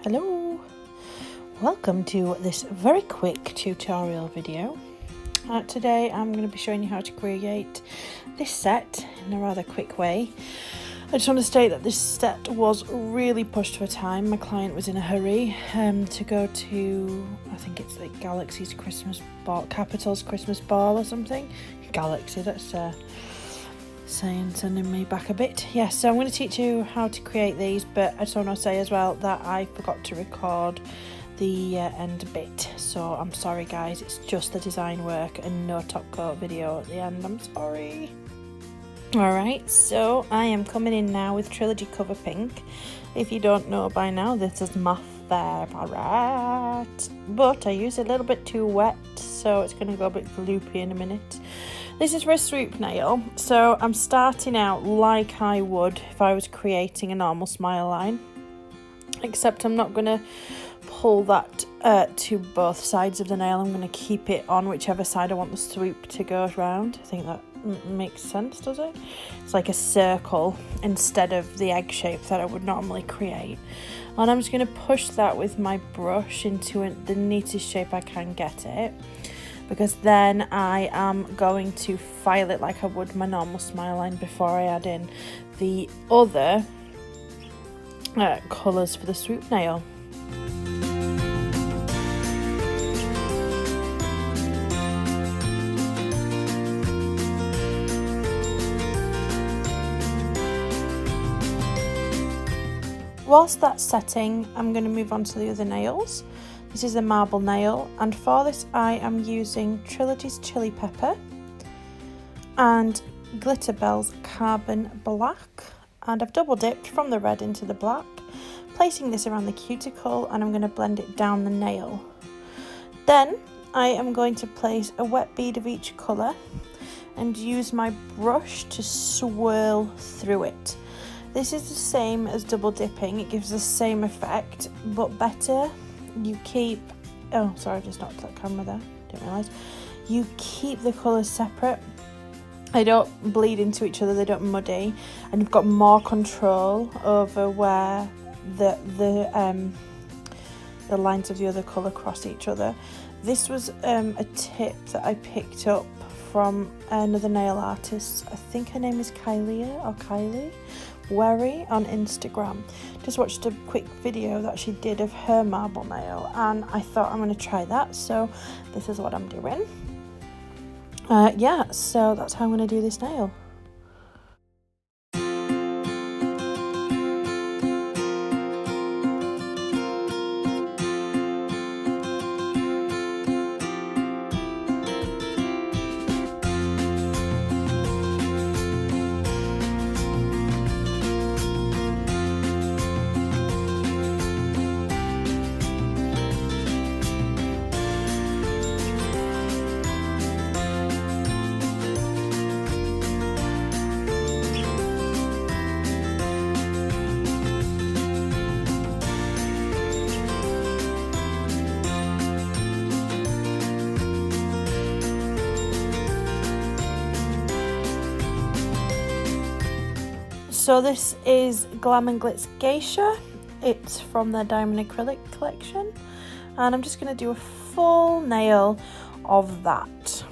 Hello, welcome to this very quick tutorial video. Today I'm going to be showing you how to create this set in a rather quick way. I just want to state that this set was really pushed for time. My client was in a hurry to go to, I think it's like Galaxy's Christmas ball, Capital's Christmas ball or something. Galaxy, that's sending me back a bit. So I'm going to teach you how to create these, but I just want to say as well that I forgot to record the end bit, so I'm sorry guys, it's just the design work and no top coat video at the end. I'm sorry. Alright, so I am coming in now with Trilogy Cover Pink. If you don't know by now, this is my favourite, but I use it a little bit too wet, so it's going to go a bit gloopy in a minute. This is for a swoop nail, so I'm starting out like I would if I was creating a normal smile line, except I'm not going to pull that to both sides of the nail. I'm going to keep it on whichever side I want the swoop to go around. I think that makes sense, does it? It's like a circle instead of the egg shape that I would normally create. And I'm just going to push that with my brush into the neatest shape I can get it, because then I am going to file it like I would my normal smile line before I add in the other colours for the swoop nail. Whilst that's setting, I'm going to move on to the other nails. This is a marble nail, and for this I am using Trilogy's Chili Pepper and Glitterbell's Carbon Black, and I've double dipped from the red into the black, placing this around the cuticle, and I'm going to blend it down the nail. Then I am going to place a wet bead of each colour and use my brush to swirl through it. This is the same as double dipping, it gives the same effect but better. You keep, oh sorry, I just knocked that camera there, didn't realise. You keep the colours separate, they don't bleed into each other, they don't muddy, and you've got more control over where the lines of the other colour cross each other. This was a tip that I picked up from another nail artist. I think her name is Kylie Werry on Instagram. Just watched a quick video that she did of her marble nail, and I thought I'm going to try that, so this is what I'm doing. So that's how I'm going to do this nail. So this is Glam and Glitz Geisha. It's from their Diamond Acrylic collection, and I'm just going to do a full nail of that.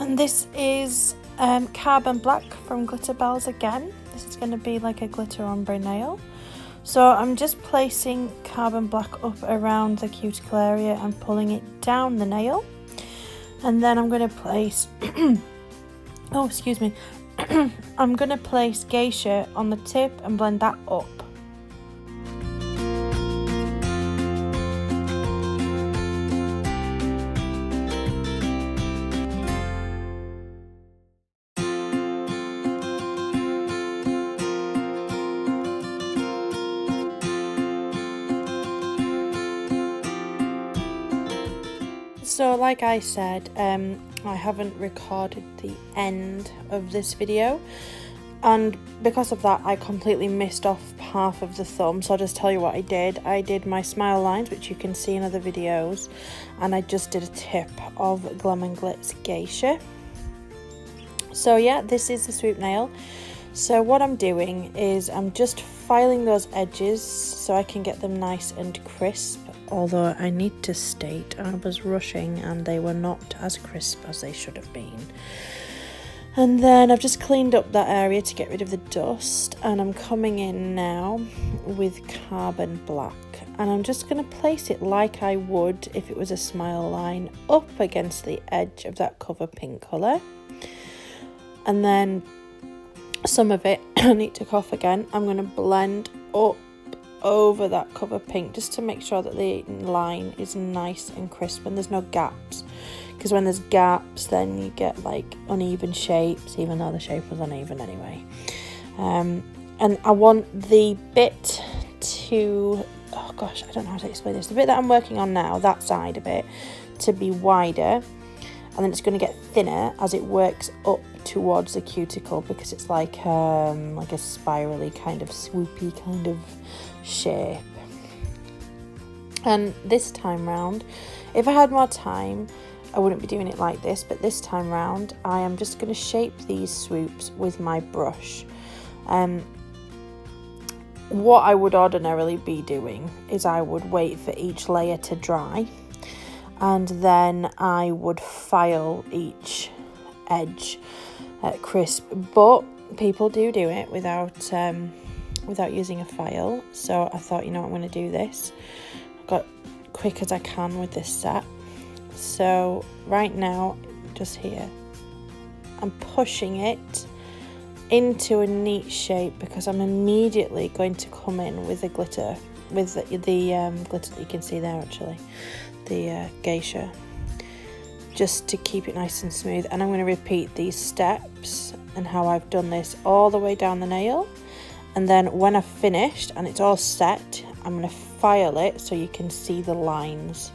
And this is Carbon Black from Glitterbell's again. This is going to be like a glitter ombre nail. So I'm just placing Carbon Black up around the cuticle area and pulling it down the nail. And then I'm going to place, oh excuse me, I'm going to place Geisha on the tip and blend that up. So like I said, I haven't recorded the end of this video, and because of that I completely missed off half of the thumb, so I'll just tell you what I did. I did my smile lines, which you can see in other videos, and I just did a tip of Glam and Glitz Geisha. So yeah, this is the Swoop nail. So what I'm doing is I'm just filing those edges so I can get them nice and crisp, although I need to state I was rushing and they were not as crisp as they should have been. And then I've just cleaned up that area to get rid of the dust, and I'm coming in now with carbon black, and I'm just going to place it like I would if it was a smile line up against the edge of that cover pink colour. And then some of it I need to cough again. I'm going to blend up over that cover pink just to make sure that the line is nice and crisp and there's no gaps, because when there's gaps then you get like uneven shapes, even though the shape was uneven anyway. And I want the bit to, oh gosh, I don't know how to explain this, the bit that I'm working on now, that side of it, to be wider, and then it's going to get thinner as it works up towards the cuticle, because it's like a spirally kind of swoopy kind of shape. And this time round, if I had more time I wouldn't be doing it like this, but this time round I am just going to shape these swoops with my brush. What I would ordinarily be doing is I would wait for each layer to dry, and then I would file each edge crisp, but people do it without using a file, so I thought, you know what, I'm going to do this. I got quick as I can with this set. So right now, just here, I'm pushing it into a neat shape because I'm immediately going to come in with the glitter, with the glitter that you can see there actually, the geisha, just to keep it nice and smooth. And I'm going to repeat these steps and how I've done this all the way down the nail, and then when I've finished and it's all set, I'm going to file it so you can see the lines.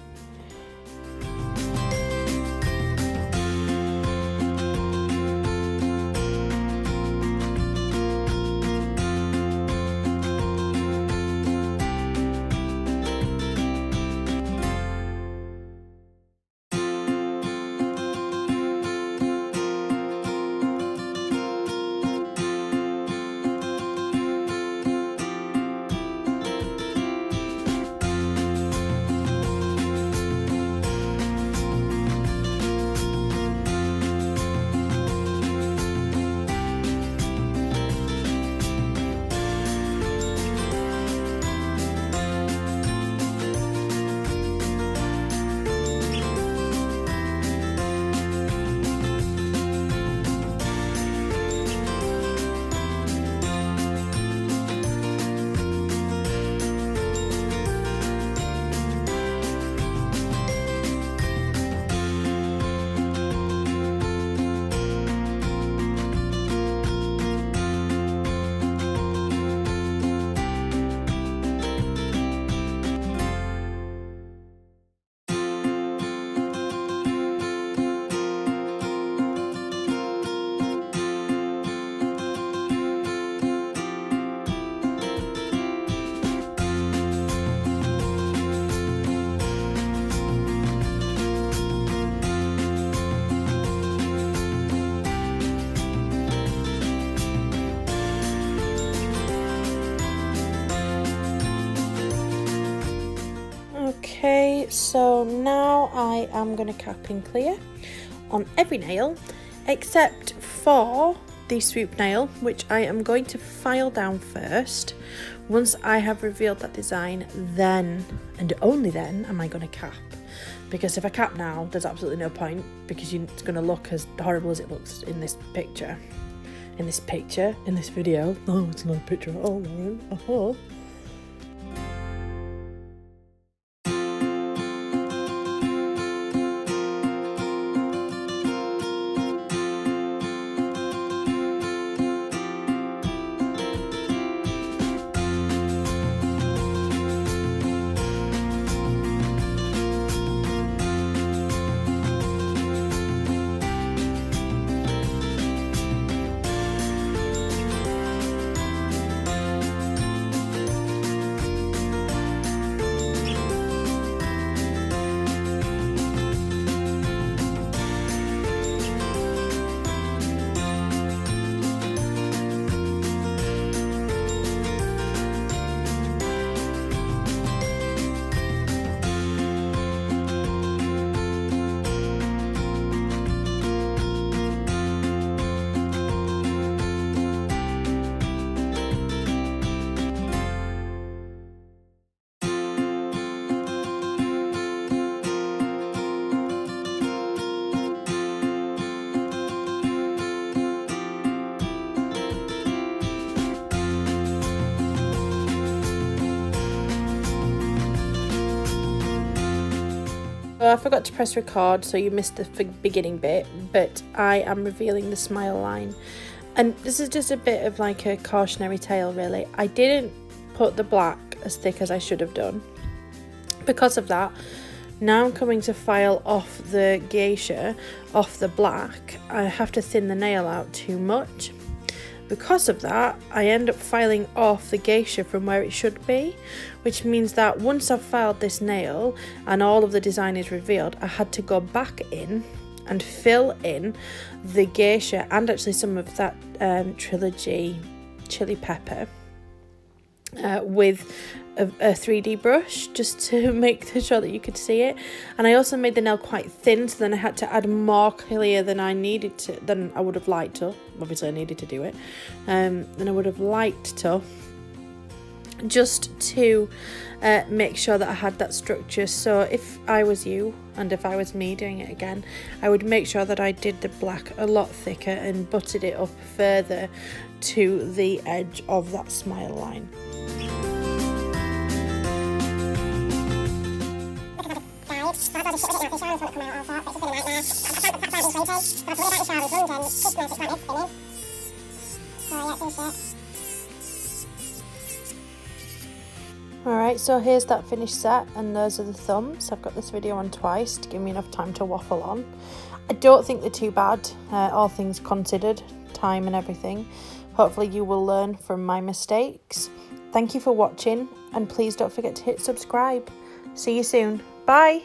Okay, so now I am going to cap in clear on every nail except for the Swoop nail, which I am going to file down first. Once I have revealed that design, then and only then am I going to cap, because if I cap now there's absolutely no point, because it's going to look as horrible as it looks in this picture, in this video. Oh, it's not a picture. Oh, no. Oh, I forgot to press record, so you missed the beginning bit, but I am revealing the smile line. And this is just a bit of like a cautionary tale, really. I didn't put the black as thick as I should have done. Because of that, now I'm coming to file off the geisha off the black. I have to thin the nail out too much. Because of that, I end up filing off the geisha from where it should be, which means that once I've filed this nail and all of the design is revealed, I had to go back in and fill in the geisha and actually some of that Trilogy chili pepper with a 3D brush, just to make sure that you could see it. And I also made the nail quite thin, so then I had to add more clear than I would have liked to. Obviously I needed to do it, than I would have liked to, just to make sure that I had that structure. So if I was you, and if I was me doing it again, I would make sure that I did the black a lot thicker and butted it up further to the edge of that smile line. Alright, so here's that finished set, and those are the thumbs. I've got this video on twice to give me enough time to waffle on. I don't think they're too bad, all things considered, time and everything. Hopefully you will learn from my mistakes. Thank you for watching, and please don't forget to hit subscribe. See you soon. Bye!